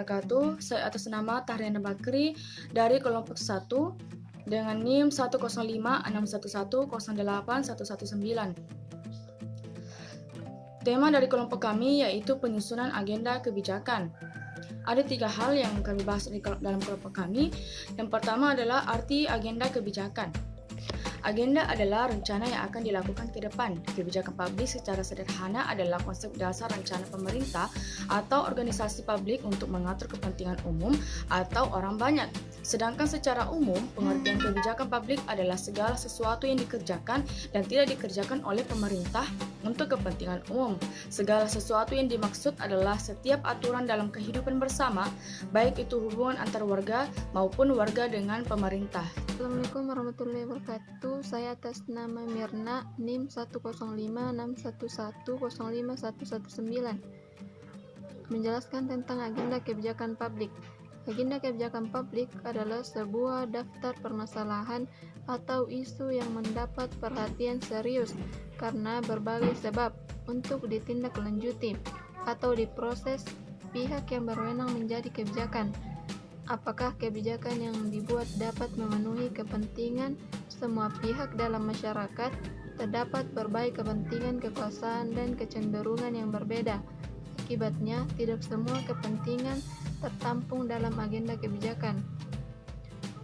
wabarakatuh. Saya atas nama Tahriana Bakri dari kelompok 1 dengan NIM 10561108119. Tema dari kelompok kami yaitu penyusunan agenda kebijakan. Ada 3 hal yang kami bahas dalam kelompok kami. Yang pertama adalah arti agenda kebijakan. Agenda adalah rencana yang akan dilakukan ke depan. Kebijakan publik secara sederhana adalah konsep dasar rencana pemerintah atau organisasi publik untuk mengatur kepentingan umum atau orang banyak. Sedangkan secara umum, pengertian kebijakan publik adalah segala sesuatu yang dikerjakan dan tidak dikerjakan oleh pemerintah untuk kepentingan umum. Segala sesuatu yang dimaksud adalah setiap aturan dalam kehidupan bersama, baik itu hubungan antar warga maupun warga dengan pemerintah. Assalamualaikum warahmatullahi wabarakatuh. Saya atas nama Mirna, NIM 10561105119, menjelaskan tentang agenda kebijakan publik. Agenda kebijakan publik adalah sebuah daftar permasalahan atau isu yang mendapat perhatian serius karena berbagai sebab untuk ditindaklanjuti atau diproses pihak yang berwenang menjadi kebijakan. Apakah kebijakan yang dibuat dapat memenuhi kepentingan semua pihak dalam masyarakat? Terdapat berbagai kepentingan, kekuasaan, dan kecenderungan yang berbeda. Akibatnya, tidak semua kepentingan tertampung dalam agenda kebijakan.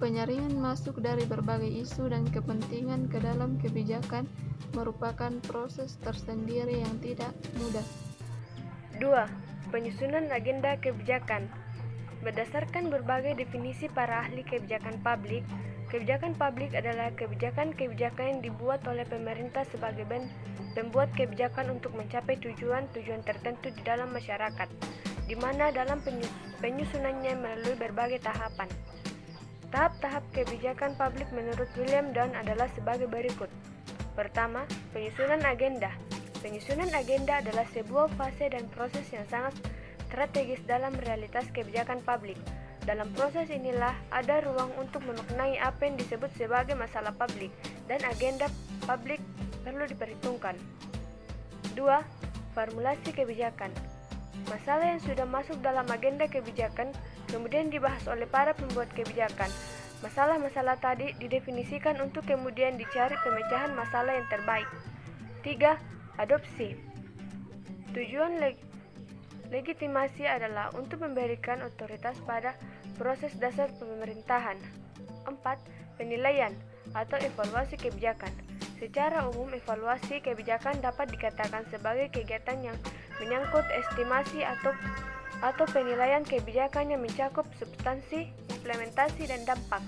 Penyaringan masuk dari berbagai isu dan kepentingan ke dalam kebijakan merupakan proses tersendiri yang tidak mudah. 2. Penyusunan agenda kebijakan. Berdasarkan berbagai definisi para ahli kebijakan publik adalah kebijakan-kebijakan yang dibuat oleh pemerintah sebagai pembuat kebijakan untuk mencapai tujuan-tujuan tertentu di dalam masyarakat, di mana dalam penyusunannya melalui berbagai tahapan. Tahap-tahap kebijakan publik menurut William Dunn adalah sebagai berikut. Pertama, penyusunan agenda. Penyusunan agenda adalah sebuah fase dan proses yang sangat strategis dalam realitas kebijakan publik. Dalam proses inilah ada ruang untuk memaknai apa yang disebut sebagai masalah publik dan agenda publik perlu diperhitungkan. 2. Formulasi kebijakan. Masalah yang sudah masuk dalam agenda kebijakan kemudian dibahas oleh para pembuat kebijakan. Masalah-masalah tadi didefinisikan untuk kemudian dicari pemecahan masalah yang terbaik. 3. Adopsi. Tujuan legitimasi adalah untuk memberikan otoritas pada proses dasar pemerintahan. 4. Penilaian atau evaluasi kebijakan. Secara umum, evaluasi kebijakan dapat dikatakan sebagai kegiatan yang menyangkut estimasi atau penilaian kebijakan yang mencakup substansi, implementasi, dan dampak.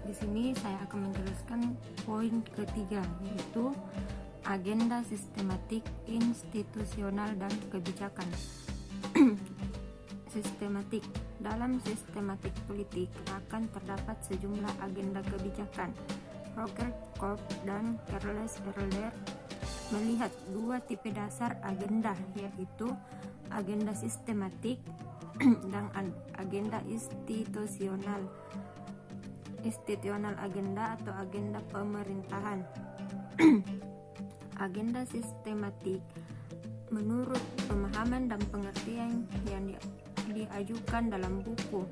Di sini saya akan menjelaskan poin ketiga, yaitu agenda sistematik, institusional, dan kebijakan. Sistematik. Dalam sistematik politik akan terdapat sejumlah agenda kebijakan. Roger Korb dan Charles Erler melihat 2 tipe dasar agenda, yaitu agenda sistematik dan agenda institusional. Institusional agenda atau agenda pemerintahan. Agenda sistematik menurut pemahaman dan pengertian yang diajukan dalam buku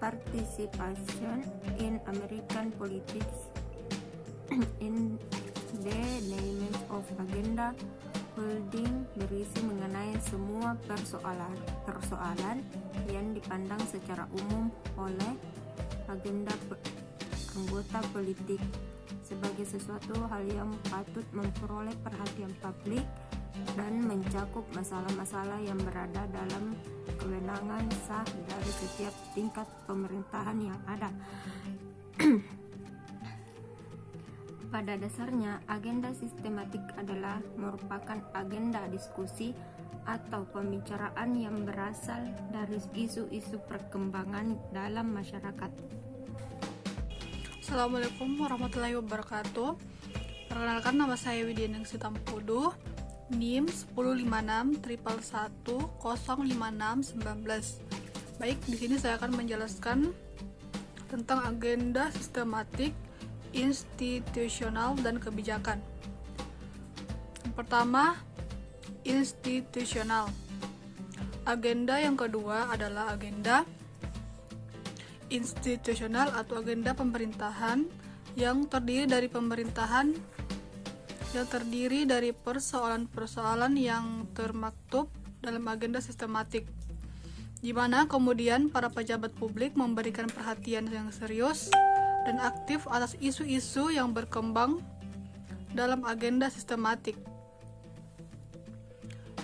Participation in American Politics in the Name of Agenda Holding berisi mengenai semua persoalan yang dipandang secara umum oleh anggota politik sebagai sesuatu hal yang patut memperoleh perhatian publik dan mencakup masalah-masalah yang berada dalam kewenangan sah dari setiap tingkat pemerintahan yang ada. Pada dasarnya, agenda sistematik adalah merupakan agenda diskusi atau pembicaraan yang berasal dari isu-isu perkembangan dalam masyarakat. Assalamualaikum warahmatullahi wabarakatuh. Perkenalkan, nama saya Widianeng Sitampuduh, NIM 15611115619. Baik, di sini saya akan menjelaskan tentang agenda sistematik, institusional, dan kebijakan. Yang pertama, institusional. Agenda yang kedua adalah agenda institusional atau agenda pemerintahan yang terdiri dari persoalan-persoalan yang termaktub dalam agenda sistematik, di mana kemudian para pejabat publik memberikan perhatian yang serius dan aktif atas isu-isu yang berkembang dalam agenda sistematik.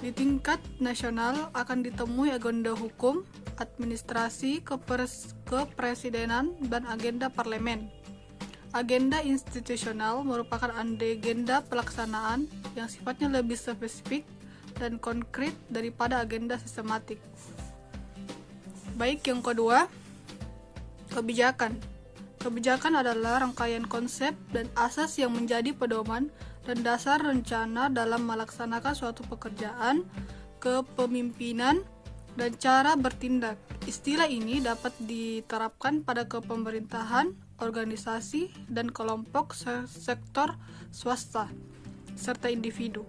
Di tingkat nasional akan ditemui agenda hukum, administrasi, kepresidenan, dan agenda parlemen. Agenda institusional merupakan agenda pelaksanaan yang sifatnya lebih spesifik dan konkret daripada agenda sistematik. Baik, yang kedua, kebijakan. Kebijakan adalah rangkaian konsep dan asas yang menjadi pedoman dan dasar rencana dalam melaksanakan suatu pekerjaan, kepemimpinan, dan cara bertindak. Istilah ini dapat diterapkan pada kepemerintahan, organisasi, dan kelompok sektor swasta, serta individu.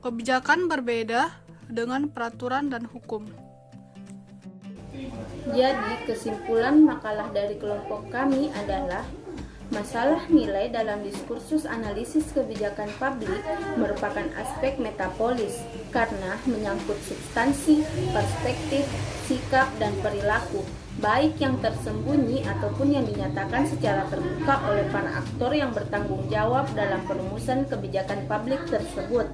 Kebijakan berbeda dengan peraturan dan hukum. Jadi, kesimpulan makalah dari kelompok kami adalah masalah nilai dalam diskursus analisis kebijakan publik merupakan aspek metapolis karena menyangkut substansi, perspektif, sikap, dan perilaku, baik yang tersembunyi ataupun yang dinyatakan secara terbuka oleh para aktor yang bertanggung jawab dalam perumusan kebijakan publik tersebut.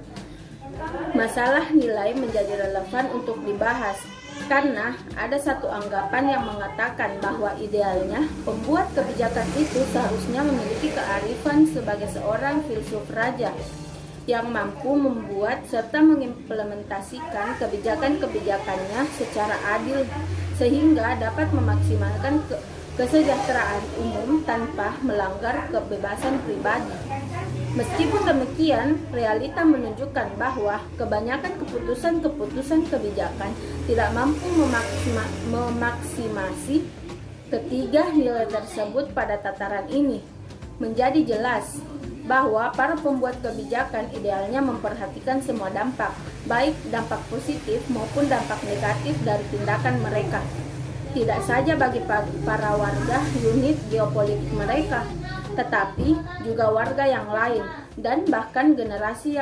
Masalah nilai menjadi relevan untuk dibahas karena ada satu anggapan yang mengatakan bahwa idealnya pembuat kebijakan itu seharusnya memiliki kearifan sebagai seorang filsuf raja yang mampu membuat serta mengimplementasikan kebijakan-kebijakannya secara adil sehingga dapat memaksimalkan kesejahteraan umum tanpa melanggar kebebasan pribadi. Meskipun demikian, realita menunjukkan bahwa kebanyakan keputusan-keputusan kebijakan tidak mampu memaksimasi ketiga nilai tersebut pada tataran ini. Menjadi jelas bahwa para pembuat kebijakan idealnya memperhatikan semua dampak, baik dampak positif maupun dampak negatif dari tindakan mereka. Tidak saja bagi para warga unit geopolitik mereka, tetapi juga warga yang lain dan bahkan generasi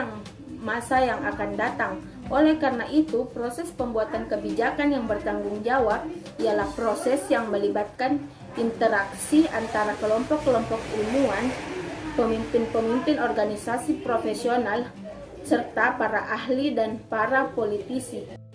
masa yang akan datang. Oleh karena itu, proses pembuatan kebijakan yang bertanggung jawab ialah proses yang melibatkan interaksi antara kelompok-kelompok ilmuwan, pemimpin-pemimpin organisasi profesional, serta para ahli dan para politisi.